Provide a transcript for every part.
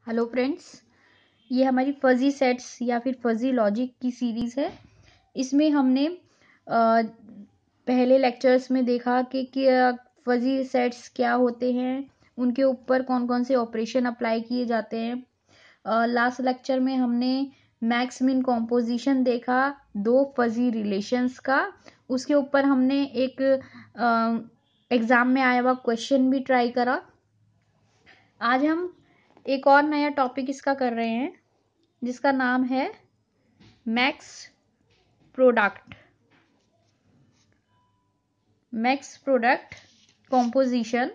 Hello friends, ये हमारी fuzzy sets या फिर फजी लॉजिक की सीरीज़ है। इसमें हमने पहले लेक्चर्स में देखा कि फजी सेट्स क्या होते हैं, उनके ऊपर कौन कौन से ऑपरेशन अप्लाई किए जाते हैं। लास्ट लेक्चर में हमने मैक्स मिन कॉम्पोजिशन देखा, दो फजी रिलेशंस का। उसके ऊपर हमने एक एग्ज़ाम में आया हुआ क्वेश्चन भी ट्राई करा। आज हम एक और नया टॉपिक इसका कर रहे हैं जिसका नाम है max product composition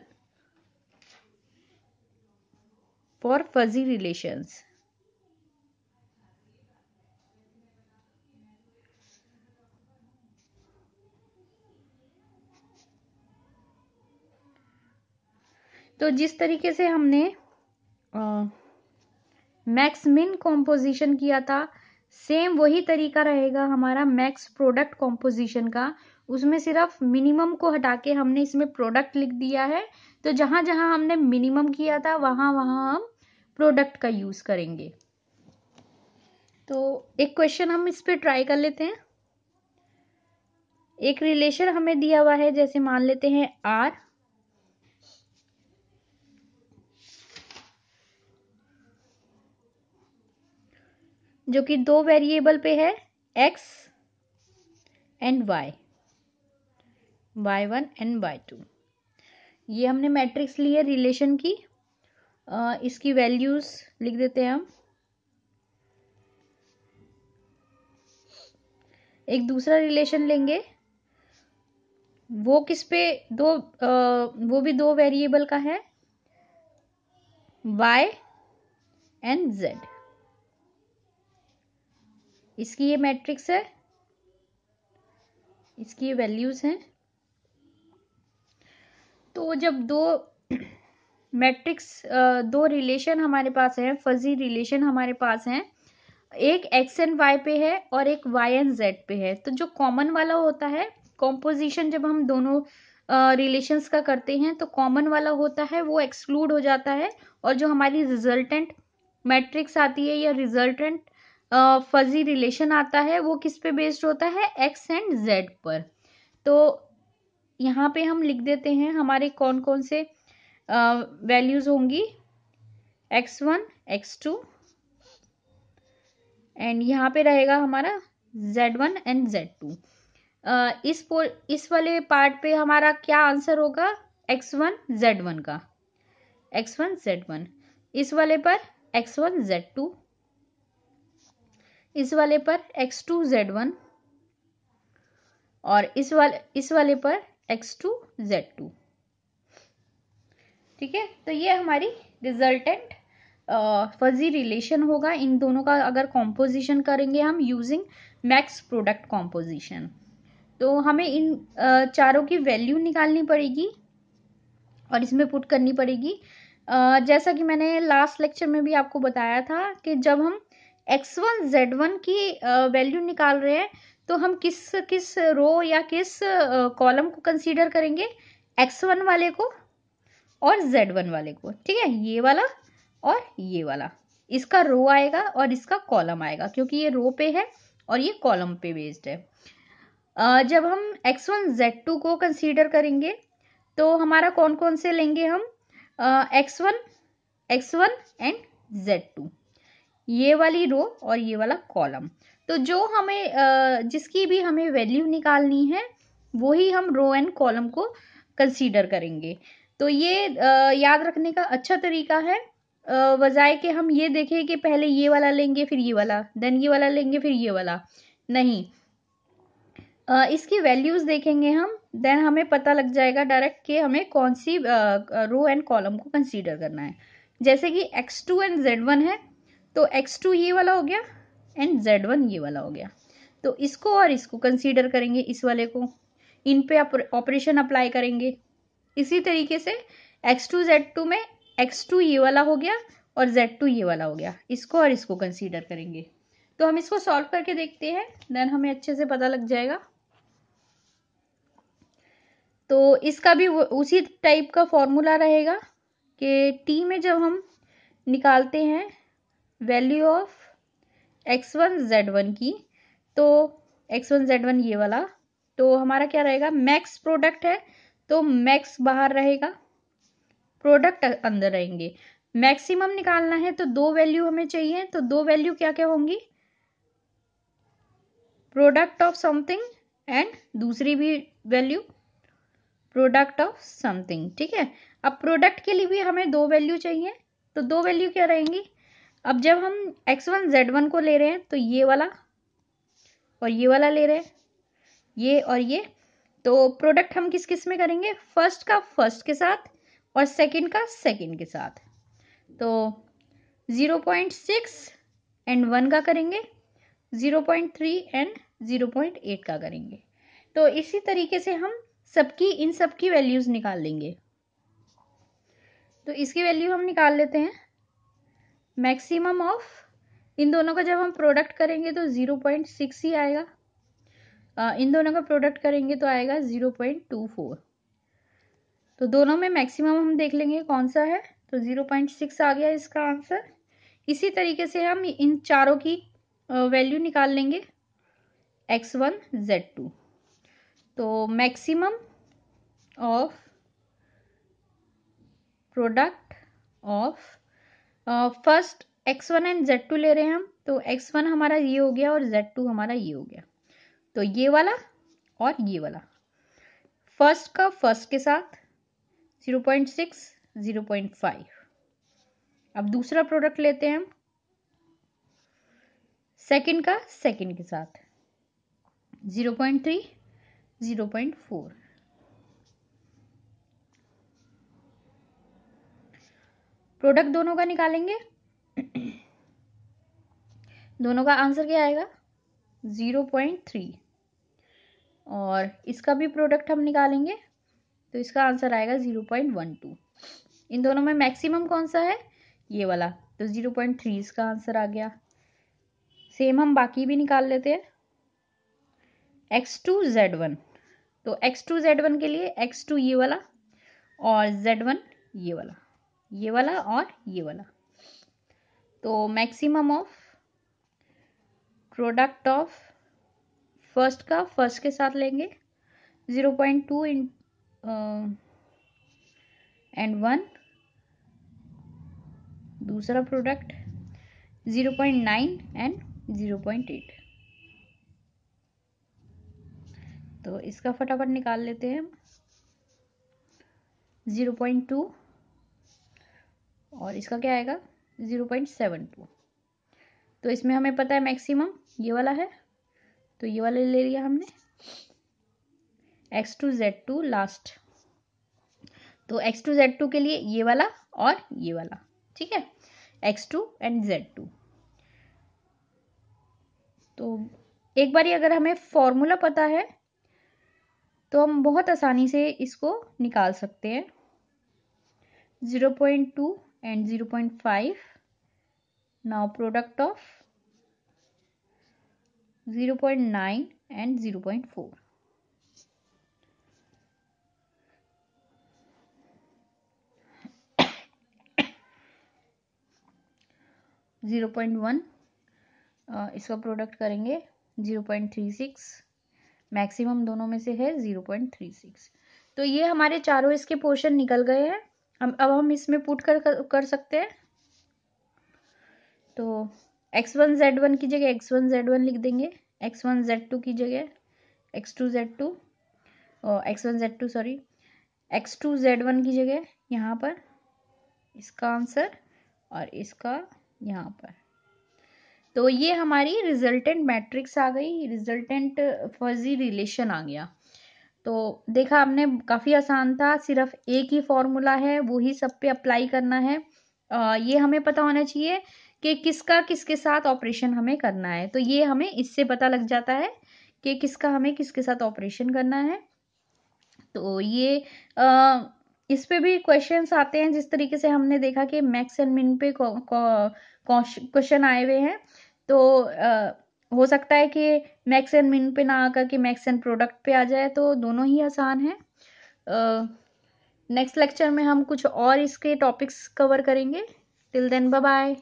for fuzzy relations. तो जिस तरीके से हमने मैक्स मिन कॉम्पोजिशन किया था, सेम वही तरीका रहेगा हमारा मैक्स प्रोडक्ट कॉम्पोजिशन का। उसमें सिर्फ मिनिमम को हटा के हमने इसमें प्रोडक्ट लिख दिया है। तो जहां जहां हमने मिनिमम किया था वहां वहां हम प्रोडक्ट का यूज करेंगे। तो एक क्वेश्चन हम इस पे ट्राई कर लेते हैं। एक रिलेशन हमें दिया हुआ है, जैसे मान लेते हैं R, जो कि दो वेरिएबल पे है, x and y1 and y2। ये हमने मैट्रिक्स ली है रिलेशन की। इसकी वैल्यूज लिख देते हैं हम। एक दूसरा रिलेशन लेंगे, वो किस पे वो भी दो वेरिएबल का है, y एंड z। इसकी ये मैट्रिक्स है, इसकी ये वैल्यूज हैं। तो जब दो मैट्रिक्स दो रिलेशन हमारे पास है, फजी रिलेशन हमारे पास हैं, एक x एंड y पे है और एक y एंड z पे है, तो जो कॉमन वाला होता है कॉम्पोजिशन, जब हम दोनों रिलेशंस का करते हैं तो कॉमन वाला होता है वो एक्सक्लूड हो जाता है, और जो हमारी रिजल्टेंट मैट्रिक्स आती है या रिजल्टेंट फजी रिलेशन आता है वो किस पे बेस्ड होता है, x एंड z पर। तो यहाँ पे हम लिख देते हैं हमारे कौन कौन से वैल्यूज होंगी, x1 x2 एंड यहाँ पे रहेगा हमारा z1 एंड z2। इस वाले पार्ट पे हमारा क्या आंसर होगा, x1 z1 का, x1 z1। इस वाले पर x1 z2, इस वाले पर x2 z1 और इस वाले पर x2 z2। ठीक है, तो ये हमारी रिजल्टेंट फजी रिलेशन होगा। इन दोनों का अगर कॉम्पोजिशन करेंगे हम यूजिंग मैक्स प्रोडक्ट कॉम्पोजिशन, तो हमें इन चारों की वैल्यू निकालनी पड़ेगी और इसमें पुट करनी पड़ेगी। जैसा कि मैंने लास्ट लेक्चर में भी आपको बताया था कि जब हम x1 z1 की वैल्यू निकाल रहे हैं तो हम किस किस रो या किस कॉलम को कंसीडर करेंगे, x1 वाले को और z1 वाले को। ठीक है, ये वाला और ये वाला, इसका रो आएगा और इसका कॉलम आएगा, क्योंकि ये रो पे है और ये कॉलम पे बेस्ड है। जब हम x1 z2 को कंसीडर करेंगे तो हमारा कौन कौन से लेंगे हम, x1 एंड z2, ये वाली रो और ये वाला कॉलम। तो जो हमें जिसकी भी हमें वैल्यू निकालनी है वही हम रो एंड कॉलम को कंसीडर करेंगे। तो ये याद रखने का अच्छा तरीका है, बजाय कि हम ये देखें कि पहले ये वाला लेंगे फिर ये वाला, देन ये वाला लेंगे फिर ये वाला। नहीं, इसकी वैल्यूज देखेंगे हम, देन हमें पता लग जाएगा डायरेक्ट कि हमें कौन सी रो एंड कॉलम को कंसीडर करना है। जैसे कि x2 एंड z1 है, तो x2 ये वाला हो गया एंड z1 ये वाला हो गया। तो इसको और इसको कंसीडर करेंगे, इस वाले को, इन पे ऑपरेशन अप्लाई करेंगे। इसी तरीके से x2 z2 में x2 ये वाला हो गया और z2 ये वाला हो गया, इसको और इसको कंसीडर करेंगे। तो हम इसको सॉल्व करके देखते हैं, देन हमें अच्छे से पता लग जाएगा। तो इसका भी उसी टाइप का फॉर्मूला रहेगा कि t में जब हम निकालते हैं वैल्यू ऑफ x1 z1 की, तो x1 z1 ये वाला, तो हमारा क्या रहेगा, मैक्स प्रोडक्ट है तो मैक्स बाहर रहेगा, प्रोडक्ट अंदर रहेंगे। मैक्सिमम निकालना है तो दो वैल्यू हमें चाहिए, तो दो वैल्यू क्या क्या होंगी, प्रोडक्ट ऑफ समथिंग एंड दूसरी भी वैल्यू प्रोडक्ट ऑफ समथिंग। ठीक है, अब प्रोडक्ट के लिए भी हमें दो वैल्यू चाहिए, तो दो वैल्यू क्या रहेंगी, अब जब हम x1 z1 को ले रहे हैं तो ये वाला और ये वाला ले रहे हैं, ये और ये, तो प्रोडक्ट हम किस किस में करेंगे, फर्स्ट का फर्स्ट के साथ और सेकंड का सेकंड के साथ, तो 0.6 एंड 1 का करेंगे, 0.3 एंड 0.8 का करेंगे। तो इसी तरीके से हम इन सबकी वैल्यूज निकाल लेंगे। तो इसकी वैल्यू हम निकाल लेते हैं, मैक्सिमम ऑफ, इन दोनों का जब हम प्रोडक्ट करेंगे तो 0.6 ही आएगा, इन दोनों का प्रोडक्ट करेंगे तो आएगा 0.24, तो दोनों में मैक्सिमम हम देख लेंगे कौन सा है, तो 0.6 आ गया इसका आंसर। इसी तरीके से हम इन चारों की वैल्यू निकाल लेंगे x1 z2, तो maximum of product of first x1 and z2 ले रहे हैं हम, तो x1 हमारा ये हो गया और z2 हमारा ये हो गया, तो ये वाला और ये वाला, फर्स्ट का फर्स्ट के साथ 0.6 0.5। अब दूसरा प्रोडक्ट लेते हैं हम सेकंड का सेकंड के साथ 0.3 0.4। प्रोडक्ट दोनों का निकालेंगे, दोनों का आंसर क्या आएगा 0.3, और इसका भी प्रोडक्ट हम निकालेंगे तो इसका आंसर आएगा 0.12। इन दोनों में मैक्सिमम कौन सा है, ये वाला, तो 0.3 इसका आंसर आ गया। सेम हम बाकी भी निकाल लेते हैं, x2 z1, तो x2 z1 के लिए x2 ये वाला और z1 ये वाला, ये वाला और ये वाला, तो maximum of product of first का फर्स्ट के साथ लेंगे 0.2 एंड 1, दूसरा प्रोडक्ट 0.9 एंड 0.8, तो इसका फटाफट निकाल लेते हैं हम, 0.2 और इसका क्या आएगा 0.72, तो इसमें हमें पता है मैक्सिमम ये वाला है, तो ये वाला ले लिया हमने, x2 z2 लास्ट, तो x2 z2 के लिए ये वाला और ये वाला, ठीक है, x2 एंड z2। तो एक बार अगर हमें फॉर्मूला पता है तो हम बहुत आसानी से इसको निकाल सकते हैं, 0.2 and 0.5, now product of 0.9 and 0.4, 0.1 इसका प्रोडक्ट करेंगे 0.36, मैक्सिमम दोनों में से है 0.36। तो ये हमारे चारों इसके पोर्शन निकल गए हैं। अब हम इसमें पुट कर सकते हैं, तो x1 z1 की जगह x1 z1 लिख देंगे, x1 z2 की जगह x2 z2 और x1 z2 sorry x2 z1 की जगह यहाँ पर इसका आंसर और इसका यहाँ पर। तो ये हमारी रिजल्टेंट मैट्रिक्स आ गई, रिजल्टेंट फजी रिलेशन आ गया। तो देखा आपने, काफ़ी आसान था, सिर्फ एक ही फॉर्मूला है, वो ही सब पे अप्लाई करना है। ये हमें पता होना चाहिए कि किसका किसके साथ ऑपरेशन हमें करना है, तो ये हमें इससे पता लग जाता है कि किसका हमें किसके साथ ऑपरेशन करना है। तो ये इस पे भी क्वेश्चंस आते हैं, जिस तरीके से हमने देखा कि मैक्स एंड मिन पे क्वेश्चन आए हुए हैं, तो हो सकता है कि मैक्स एंड मिन पे ना आकर के मैक्स एंड प्रोडक्ट पे आ जाए, तो दोनों ही आसान है। नेक्स्ट लेक्चर में हम कुछ और इसके टॉपिक्स कवर करेंगे। Till then bye bye.